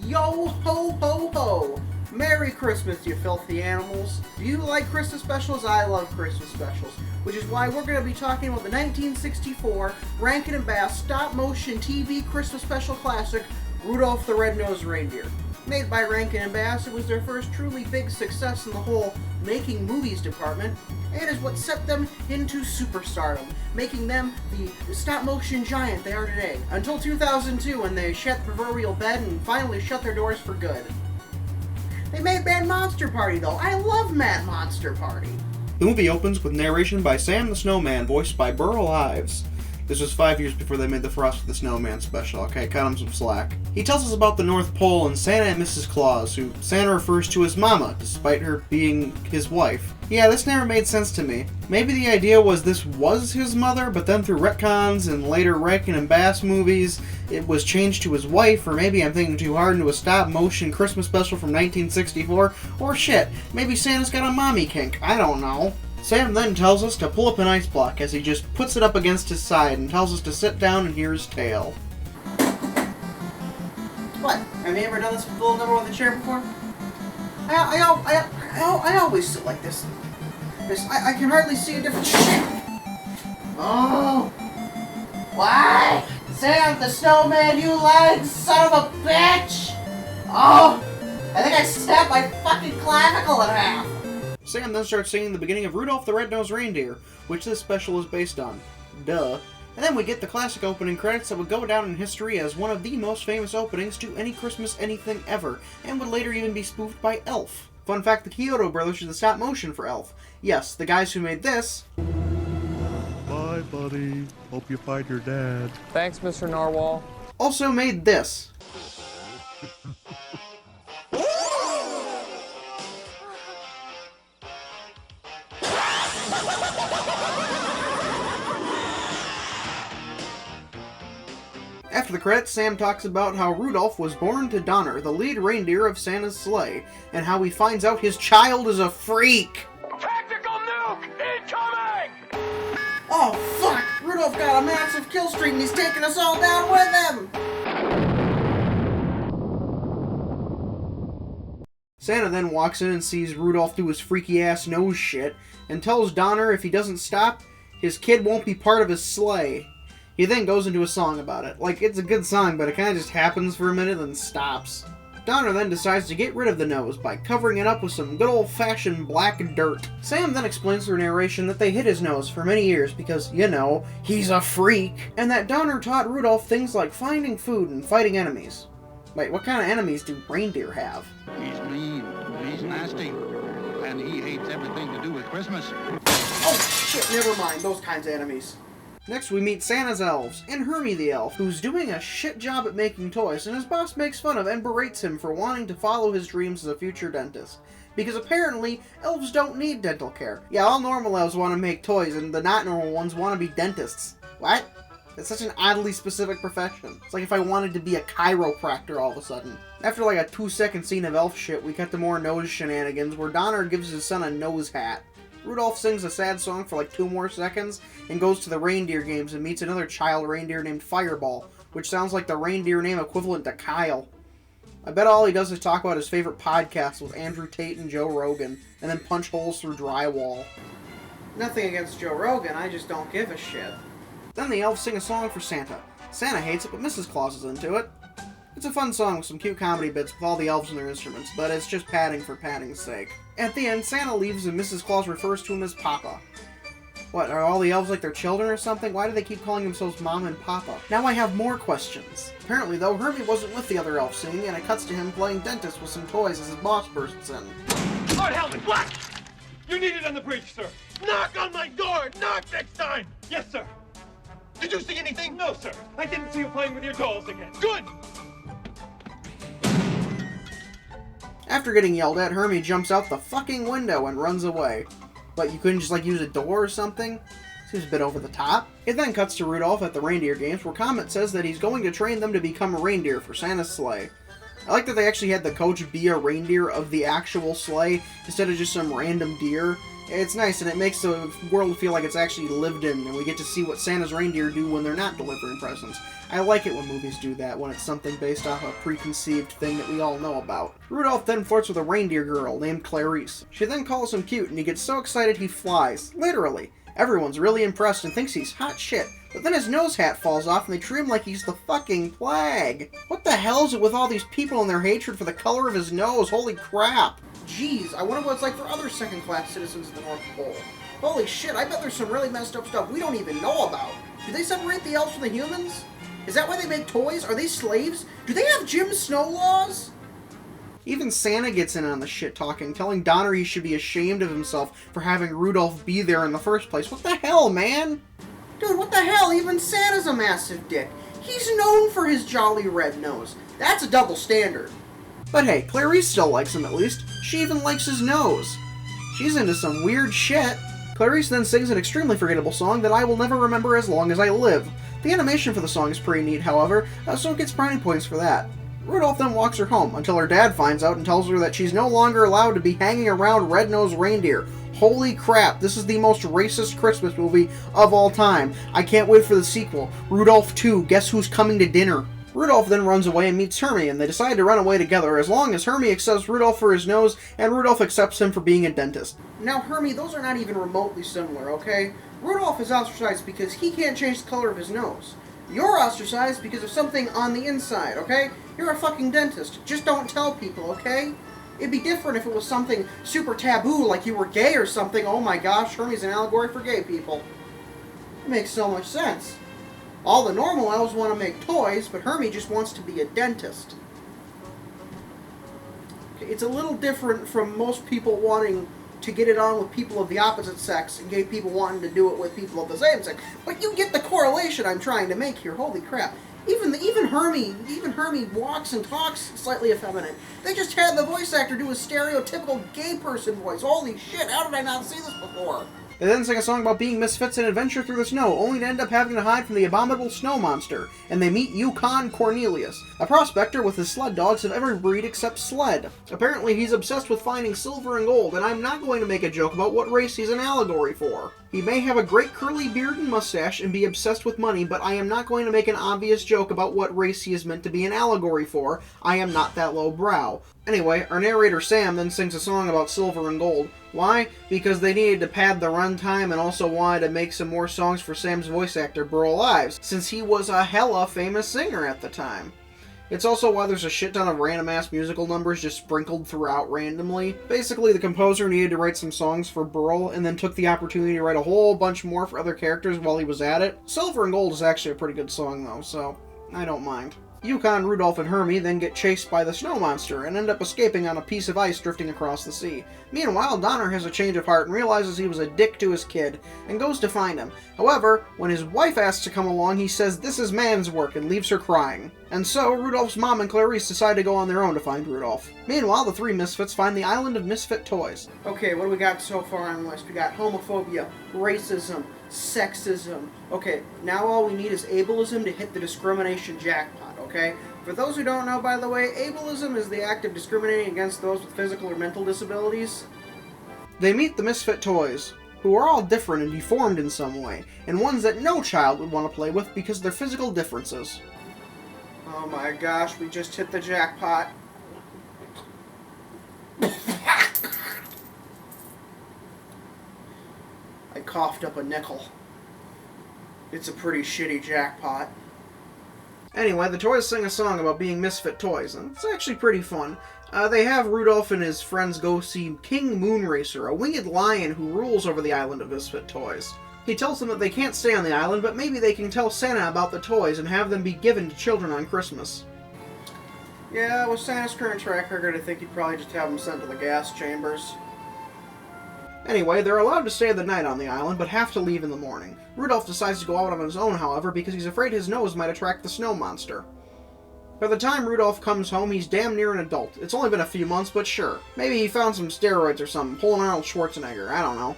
Yo ho ho ho! Merry Christmas, you filthy animals. Do you like Christmas specials? I love Christmas specials, which is why we're going to be talking about the 1964 Rankin and Bass stop-motion TV Christmas special classic, Rudolph the Red-Nosed Reindeer. Made by Rankin and Bass, it was their first truly big success in the whole making movies department, and is what set them into superstardom, making them the stop-motion giant they are today, until 2002 when they shat the proverbial bed and finally shut their doors for good. They made Mad Monster Party, though. I love Mad Monster Party. The movie opens with narration by Sam the Snowman, voiced by Burl Ives. This was 5 years before they made the Frosty the Snowman special, okay? Cut him some slack. He tells us about the North Pole and Santa and Mrs. Claus, who Santa refers to as Mama, despite her being his wife. Yeah, this never made sense to me. Maybe the idea was this was his mother, but then through retcons and later Rankin and Bass movies, it was changed to his wife, or maybe I'm thinking too hard into a stop-motion Christmas special from 1964, or shit, maybe Santa's got a mommy kink, I don't know. Sam then tells us to pull up an ice block as he just puts it up against his side and tells us to sit down and hear his tale. What? Have you ever done this little number with a chair before? I always sit like this. I can hardly see a difference. Oh! Why? Sam the Snowman, you lying son of a bitch! Oh! I think I snapped my fucking clavicle in half! Sam then starts singing the beginning of Rudolph the Red-Nosed Reindeer, which this special is based on. Duh. And then we get the classic opening credits that would go down in history as one of the most famous openings to any Christmas anything ever, and would later even be spoofed by Elf. Fun fact, the Kyoto brothers did the stop motion for Elf. Yes, the guys who made this... Bye, buddy. Hope you find your dad. Thanks, Mr. Narwhal. also made this. After the credits, Sam talks about how Rudolph was born to Donner, the lead reindeer of Santa's sleigh, and how he finds out his child is a freak. Tactical nuke incoming! Oh, fuck! Rudolph got a massive kill streak and he's taking us all down with him! Santa then walks in and sees Rudolph do his freaky-ass nose shit, and tells Donner if he doesn't stop, his kid won't be part of his sleigh. He then goes into a song about it. Like, it's a good song, but it kind of just happens for a minute and stops. Donner then decides to get rid of the nose by covering it up with some good old-fashioned black dirt. Sam then explains through narration that they hid his nose for many years because, you know, he's a freak, and that Donner taught Rudolph things like finding food and fighting enemies. Wait, what kind of enemies do reindeer have? He's mean, he's nasty, and he hates everything to do with Christmas. Oh, shit, never mind. Those kinds of enemies. Next, we meet Santa's elves, and Hermie the elf, who's doing a shit job at making toys, and his boss makes fun of and berates him for wanting to follow his dreams as a future dentist. Because apparently, elves don't need dental care. Yeah, all normal elves want to make toys, and the not normal ones want to be dentists. What? It's such an oddly specific profession. It's like if I wanted to be a chiropractor all of a sudden. After like a 2-second scene of elf shit, we cut to more nose shenanigans, where Donner gives his son a nose hat. Rudolph sings a sad song for like 2 more seconds, and goes to the reindeer games and meets another child reindeer named Fireball, which sounds like the reindeer name equivalent to Kyle. I bet all he does is talk about his favorite podcast with Andrew Tate and Joe Rogan, and then punch holes through drywall. Nothing against Joe Rogan, I just don't give a shit. Then the elves sing a song for Santa. Santa hates it, but Mrs. Claus is into it. It's a fun song with some cute comedy bits with all the elves and their instruments, but it's just padding for padding's sake. At the end, Santa leaves and Mrs. Claus refers to him as Papa. What, are all the elves like their children or something? Why do they keep calling themselves Mom and Papa? Now I have more questions. Apparently, though, Hermie wasn't with the other elves singing, and it cuts to him playing dentist with some toys as his boss bursts in. Lord helmet, Black! You need it on the bridge, sir. Knock on my door! Knock next time! Yes, sir. Did you see anything? No, sir. I didn't see you playing with your dolls again. Good! After getting yelled at, Hermie jumps out the fucking window and runs away. But you couldn't just, like, use a door or something? Seems a bit over the top. It then cuts to Rudolph at the reindeer games, where Comet says that he's going to train them to become a reindeer for Santa's sleigh. I like that they actually had the coach be a reindeer of the actual sleigh, instead of just some random deer. It's nice, and it makes the world feel like it's actually lived in, and we get to see what Santa's reindeer do when they're not delivering presents. I like it when movies do that, when it's something based off a preconceived thing that we all know about. Rudolph then flirts with a reindeer girl named Clarice. She then calls him cute, and he gets so excited he flies. Literally. Everyone's really impressed and thinks he's hot shit. But then his nose hat falls off and they treat him like he's the fucking plague. What the hell is it with all these people and their hatred for the color of his nose? Holy crap. Jeez, I wonder what it's like for other second-class citizens of the North Pole. Holy shit, I bet there's some really messed up stuff we don't even know about. Do they separate the elves from the humans? Is that why they make toys? Are they slaves? Do they have Jim Snow laws? Even Santa gets in on the shit talking, telling Donner he should be ashamed of himself for having Rudolph be there in the first place. What the hell, man? Dude, what the hell? Even Santa's a massive dick. He's known for his jolly red nose. That's a double standard. But hey, Clarice still likes him at least. She even likes his nose. She's into some weird shit. Clarice then sings an extremely forgettable song that I will never remember as long as I live. The animation for the song is pretty neat, however, so it gets brownie points for that. Rudolph then walks her home until her dad finds out and tells her that she's no longer allowed to be hanging around red-nosed reindeer. Holy crap, this is the most racist Christmas movie of all time. I can't wait for the sequel. Rudolph 2, Guess Who's Coming to Dinner? Rudolph then runs away and meets Hermie, and they decide to run away together as long as Hermie accepts Rudolph for his nose and Rudolph accepts him for being a dentist. Now, Hermie, those are not even remotely similar, okay? Rudolph is ostracized because he can't change the color of his nose. You're ostracized because of something on the inside, okay? You're a fucking dentist. Just don't tell people, okay? It'd be different if it was something super taboo, like you were gay or something. Oh my gosh, Hermie's an allegory for gay people. It makes so much sense. All the normal elves want to make toys, but Hermie just wants to be a dentist. It's a little different from most people wanting to get it on with people of the opposite sex and gay people wanting to do it with people of the same sex. But you get the correlation I'm trying to make here. Holy crap. Even Hermie walks and talks slightly effeminate. They just had the voice actor do a stereotypical gay person voice. Holy shit, how did I not see this before? They then sing a song about being misfits and adventure through the snow, only to end up having to hide from the abominable snow monster, and they meet Yukon Cornelius, a prospector with his sled dogs of every breed except sled. Apparently he's obsessed with finding silver and gold, and I'm not going to make a joke about what race he's an allegory for. He may have a great curly beard and mustache and be obsessed with money, but I am not going to make an obvious joke about what race he is meant to be an allegory for. I am not that low brow. Anyway, our narrator Sam then sings a song about silver and gold. Why? Because they needed to pad the runtime and also wanted to make some more songs for Sam's voice actor Burl Ives, since he was a hella famous singer at the time. It's also why there's a shit ton of random-ass musical numbers just sprinkled throughout randomly. Basically, the composer needed to write some songs for Burl, and then took the opportunity to write a whole bunch more for other characters while he was at it. Silver and Gold is actually a pretty good song, though, so I don't mind. Yukon, Rudolph, and Hermie then get chased by the snow monster and end up escaping on a piece of ice drifting across the sea. Meanwhile, Donner has a change of heart and realizes he was a dick to his kid, and goes to find him. However, when his wife asks to come along, he says this is man's work and leaves her crying. And so, Rudolph's mom and Clarice decide to go on their own to find Rudolph. Meanwhile, the three misfits find the island of misfit toys. Okay, what do we got so far on the list? We got homophobia, racism, sexism. Okay, now all we need is ableism to hit the discrimination jackpot, okay? For those who don't know, by the way, ableism is the act of discriminating against those with physical or mental disabilities. They meet the misfit toys, who are all different and deformed in some way, and ones that no child would want to play with because of their physical differences. Oh my gosh, we just hit the jackpot. I coughed up a nickel. It's a pretty shitty jackpot. Anyway, the toys sing a song about being misfit toys, and it's actually pretty fun. They have Rudolph and his friends go see King Moonracer, a winged lion who rules over the island of misfit toys. He tells them that they can't stay on the island, but maybe they can tell Santa about the toys and have them be given to children on Christmas. Yeah, with Santa's current track record, I think he'd probably just have them sent to the gas chambers. Anyway, they're allowed to stay the night on the island, but have to leave in the morning. Rudolph decides to go out on his own, however, because he's afraid his nose might attract the snow monster. By the time Rudolph comes home, he's damn near an adult. It's only been a few months, but sure. Maybe he found some steroids or something, pulling Arnold Schwarzenegger, I don't know.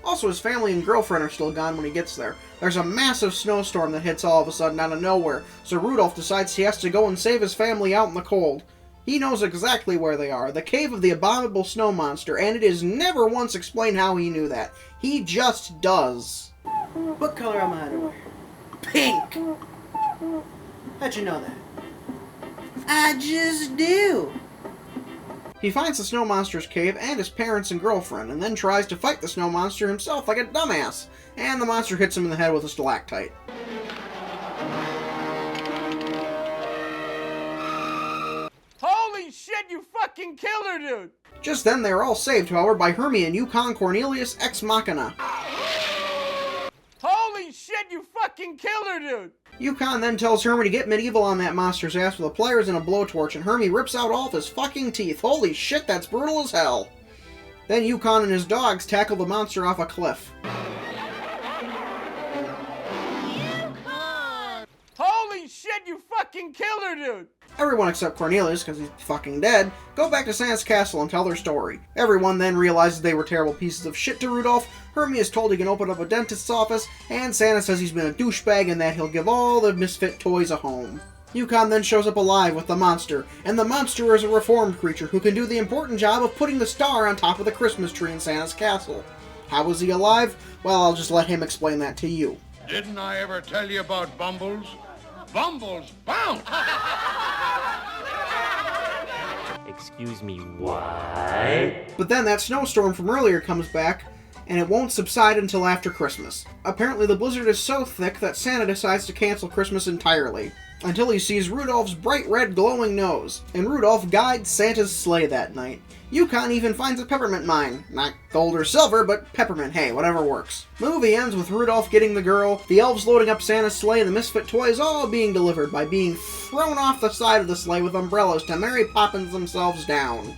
Also, his family and girlfriend are still gone when he gets there. There's a massive snowstorm that hits all of a sudden out of nowhere, so Rudolph decides he has to go and save his family out in the cold. He knows exactly where they are, the cave of the abominable snow monster, and it is never once explained how he knew that. He just does. What color am I underwear? Pink! How'd you know that? I just do! He finds the snow monster's cave and his parents and girlfriend, and then tries to fight the snow monster himself like a dumbass. And the monster hits him in the head with a stalactite. Holy shit, you fucking killed her, dude! Just then they are all saved, however, by Hermie and Yukon Cornelius Ex Machina. Holy shit, you fucking killed her, dude! Yukon then tells Hermie to get medieval on that monster's ass with a pliers and a blowtorch, and Hermie rips out all of his fucking teeth. Holy shit, that's brutal as hell. Then Yukon and his dogs tackle the monster off a cliff. Holy shit, you fucking killed her, dude! Everyone except Cornelius, because he's fucking dead, go back to Santa's castle and tell their story. Everyone then realizes they were terrible pieces of shit to Rudolph. Hermie is told he can open up a dentist's office, and Santa says he's been a douchebag and that he'll give all the misfit toys a home. Yukon then shows up alive with the monster, and the monster is a reformed creature who can do the important job of putting the star on top of the Christmas tree in Santa's castle. How is he alive? Well, I'll just let him explain that to you. Didn't I ever tell you about Bumbles? Bumbles bounce! Excuse me, what? But then that snowstorm from earlier comes back, and it won't subside until after Christmas. Apparently the blizzard is so thick that Santa decides to cancel Christmas entirely, until he sees Rudolph's bright red glowing nose, and Rudolph guides Santa's sleigh that night. Yukon even finds a peppermint mine. Not gold or silver, but peppermint, hey, whatever works. The movie ends with Rudolph getting the girl, the elves loading up Santa's sleigh, and the misfit toys all being delivered by being thrown off the side of the sleigh with umbrellas to Mary Poppins themselves down.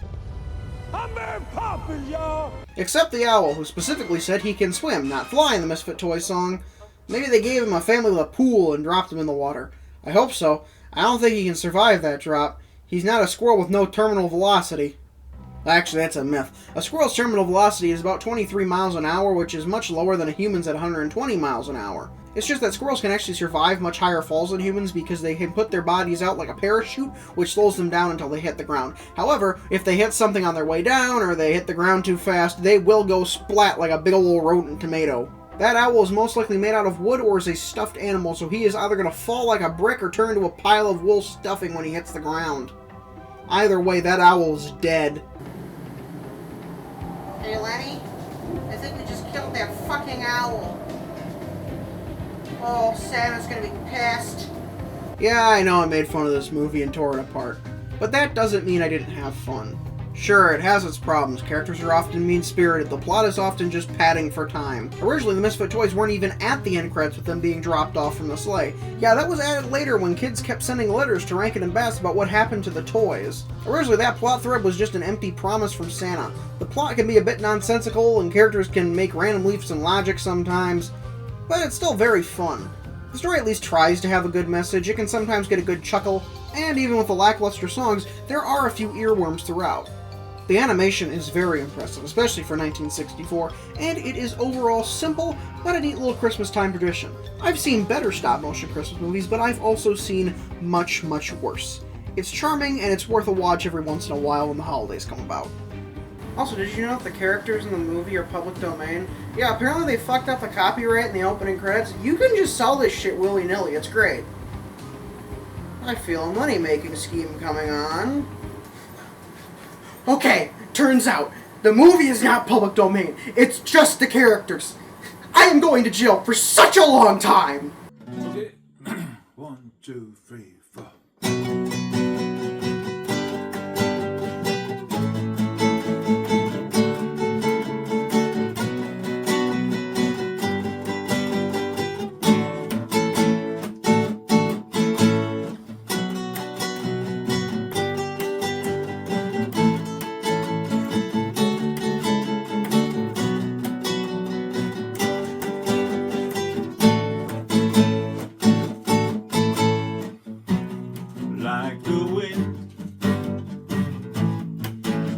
I'm Mary Poppins, y'all! Except the owl, who specifically said he can swim, not fly in the Misfit Toys song. Maybe they gave him a family with a pool and dropped him in the water. I hope so. I don't think he can survive that drop. He's not a squirrel with no terminal velocity. Actually, that's a myth. A squirrel's terminal velocity is about 23 miles an hour, which is much lower than a human's at 120 miles an hour. It's just that squirrels can actually survive much higher falls than humans because they can put their bodies out like a parachute, which slows them down until they hit the ground. However, if they hit something on their way down or they hit the ground too fast, they will go splat like a big ol' rodent tomato. That owl is most likely made out of wood or is a stuffed animal, so he is either going to fall like a brick or turn into a pile of wool stuffing when he hits the ground. Either way, that owl is dead. Hey, Lenny? I think we just killed that fucking owl. Oh, Santa's gonna be pissed. Yeah, I know I made fun of this movie and tore it apart, but that doesn't mean I didn't have fun. Sure, it has its problems. Characters are often mean-spirited. The plot is often just padding for time. Originally, the Misfit Toys weren't even at the end credits with them being dropped off from the sleigh. Yeah, that was added later when kids kept sending letters to Rankin and Bass about what happened to the toys. Originally, that plot thread was just an empty promise from Santa. The plot can be a bit nonsensical, and characters can make random leaps in logic sometimes, but it's still very fun. The story at least tries to have a good message. It can sometimes get a good chuckle, and even with the lackluster songs, there are a few earworms throughout. The animation is very impressive, especially for 1964, and it is overall simple, but a neat little Christmas time tradition. I've seen better stop-motion Christmas movies, but I've also seen much, much worse. It's charming, and it's worth a watch every once in a while when the holidays come about. Also, did you know that the characters in the movie are public domain? Yeah, apparently they fucked up the copyright in the opening credits. You can just sell this shit willy-nilly. It's great. I feel a money-making scheme coming on. Okay, turns out, the movie is not public domain. It's just the characters. I am going to jail for such a long time! Okay. 1, 2, 3, 4. Like the wind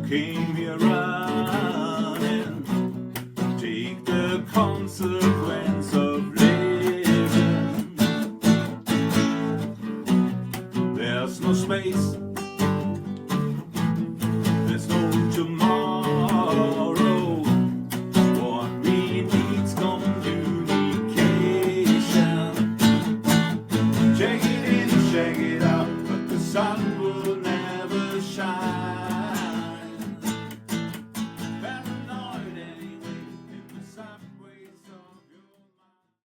came here running, take the consequence of living. There's no space